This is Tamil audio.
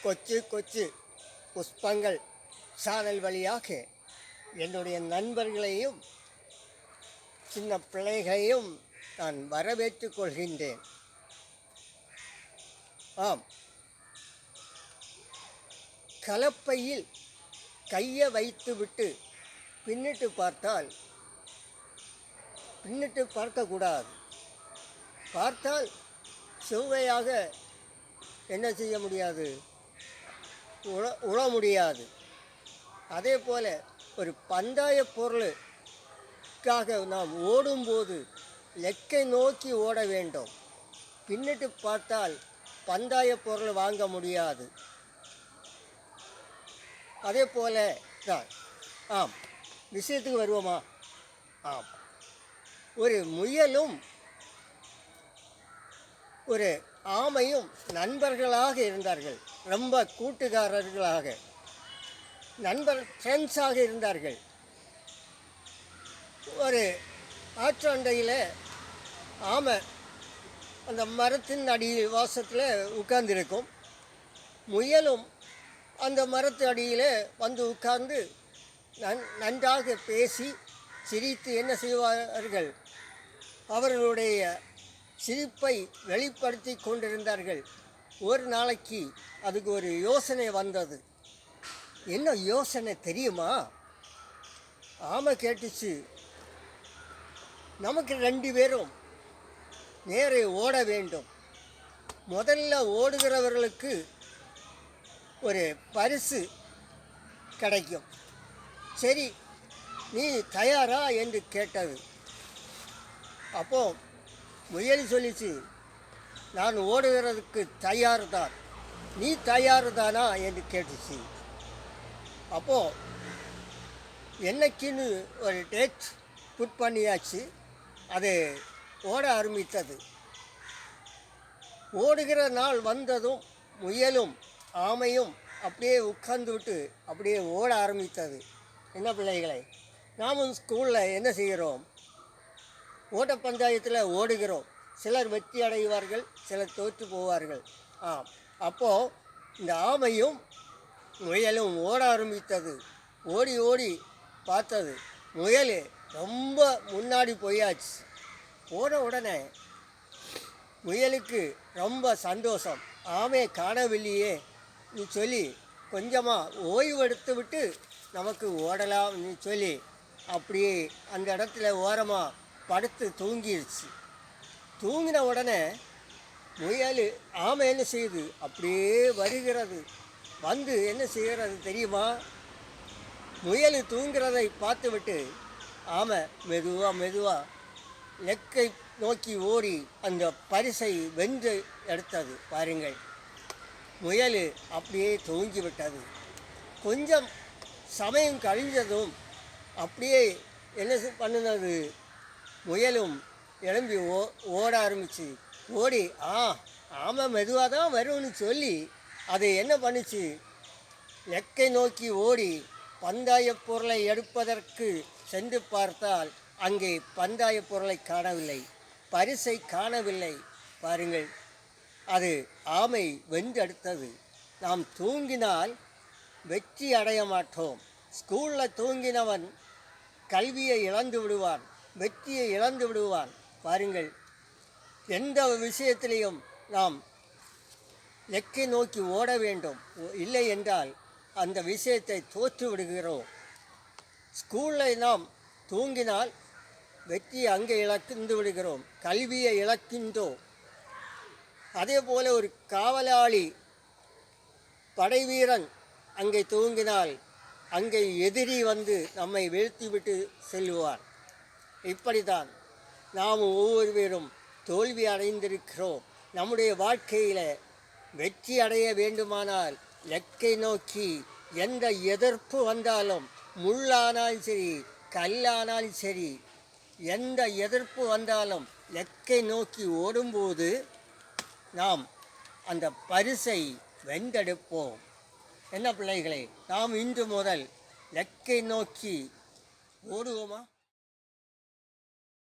கொச்சு கொச்சு புஷ்பங்கள் சேனல் வழியாக என்னுடைய நண்பர்களையும் சின்ன பிள்ளைகளையும் நான் வரவேற்றுக் கொள்கின்றேன். ஆம், கலப்பையில் கையை வைத்துவிட்டு பின்னிட்டு பார்க்கக்கூடாது. பார்த்தால் சுவையாக என்ன செய்ய முடியாது, உழ முடியாது. அதே போல் ஒரு பந்தய பொருளுக்காக நாம் ஓடும்போது லெக்கை நோக்கி ஓட வேண்டும். பின்னிட்டு பார்த்தால் பந்தய பொருள் வாங்க முடியாது. அதே போல் தான். ஆம், விஷயத்துக்கு வருவோமா? ஆம், ஒரு முயலும் ஒரு ஆமையும் நண்பர்களாக இருந்தார்கள். ரொம்ப கூட்டுக்காரர்களாக, ஃப்ரெண்ட்ஸாக இருந்தார்கள். ஒரு ஆற்றாண்டையில் ஆமை அந்த மரத்தின் அடியில் வாசத்தில் உட்கார்ந்திருக்கும். முயலும் அந்த மரத்து அடியில் வந்து உட்கார்ந்து நன்றாக பேசி சிரித்து என்ன செய்வார்கள், அவர்களுடைய சிரிப்பை வெளிப்படுத்தி கொண்டிருந்தார்கள். ஒரு நாளைக்கு அதுக்கு ஒரு யோசனை வந்தது. என்ன யோசனை தெரியுமா? ஆமை கேட்டுச்சு, நமக்கு 2 பேரும் நேரே ஓட வேண்டும். முதல்ல ஓடுகிறவர்களுக்கு ஒரு பரிசு கிடைக்கும். சரி, நீ தயாரா என்று கேட்டது. அப்போ முயல் சொல்லிச்சு, நான் ஓடுகிறதுக்கு தயார் தான், நீ தயார் தானா என்று கேட்டுச்சு. அப்போது என்னைக்குன்னு ஒரு டேட் புட் பண்ணியாச்சு. அது ஓட ஆரம்பித்தது. ஓடுகிற நாள் வந்ததும் முயலும் ஆமையும் அப்படியே உட்கார்ந்து விட்டு அப்படியே ஓட ஆரம்பித்தது. என்ன பிள்ளைகளை, நாமும் ஸ்கூலில் என்ன செய்கிறோம், ஓட்டப்பந்தயத்தில் ஓடுகிறோம். சிலர் வெற்றி அடைவார்கள், சிலர் தோற்று போவார்கள். அப்போது இந்த ஆமையும் முயலும் ஓட ஆரம்பித்தது. ஓடி ஓடி பார்த்தது, முயல் ரொம்ப முன்னாடி போயாச்சு. போன உடனே முயலுக்கு ரொம்ப சந்தோஷம். ஆமையை காணவில்லையே நீ சொல்லி கொஞ்சமாக ஓய்வு எடுத்து விட்டு நமக்கு ஓடலாம்னு சொல்லி அப்படியே அந்த இடத்துல ஓரமாக படுத்து தூங்கிடுச்சு. தூங்கின உடனே முயல் ஆமை என்ன செய்யுது, அப்படியே வருகிறது. வந்து என்ன செய்கிறது தெரியுமா? முயல் தூங்கிறதை பார்த்து விட்டு ஆமை மெதுவாக லெக்கை நோக்கி ஓடி அந்த பரிசை வென்று எடுத்தது. பாருங்கள், முயல் அப்படியே தூங்கிவிட்டது. கொஞ்சம் சமயம் கழிஞ்சதும் அப்படியே என்ன பண்ணினது, முயலும் எழும்பி ஓட ஆரம்பிச்சு. ஓடி ஆமை மெதுவாக தான் வரும்னு சொல்லி அது என்ன பண்ணிச்சு, லெக்கை நோக்கி ஓடி பந்தய பொருளை எடுப்பதற்கு சென்று பார்த்தால் அங்கே பந்தய பொருளை காணவில்லை, பரிசை காணவில்லை. பாருங்கள், அது ஆமை வென்றெடுத்தது. நாம் தூங்கினால் வெற்றி அடைய மாட்டோம். ஸ்கூலில் தூங்கினவன் கல்வியை இழந்து விடுவான், வெற்றியை இழந்து விடுவான். பாருங்கள், எந்த விஷயத்திலையும் நாம் லெக்கை நோக்கி ஓட வேண்டும். இல்லை என்றால் அந்த விஷயத்தை தோற்று விடுகிறோம். ஸ்கூலில் நாம் தூங்கினால் வெற்றியை அங்கே இழந்து விடுகிறோம், கல்வியை இழக்கின்றோம். அதே போல் ஒரு காவலாளி படைவீரன் அங்கே தூங்கினால் அங்கே எதிரி வந்து நம்மை வீழ்த்திவிட்டு செல்வார். இப்படித்தான் நாம் ஒவ்வொருவரும் தோல்வி அடைந்திருக்கிறோம். நம்முடைய வாழ்க்கையில் வெற்றி அடைய வேண்டுமானால் லெக்கை நோக்கி எந்த எதிர்ப்பு வந்தாலும், முள்ளானாலும் சரி கல்லானாலும் சரி, எந்த எதிர்ப்பு வந்தாலும் லெக்கை நோக்கி ஓடும்போது நாம் அந்த பரிசை வென்றெடுப்போம். என்ன பிள்ளைகளே, நாம் இன்று முதல் லெக்கை நோக்கி ஓடுவோமா?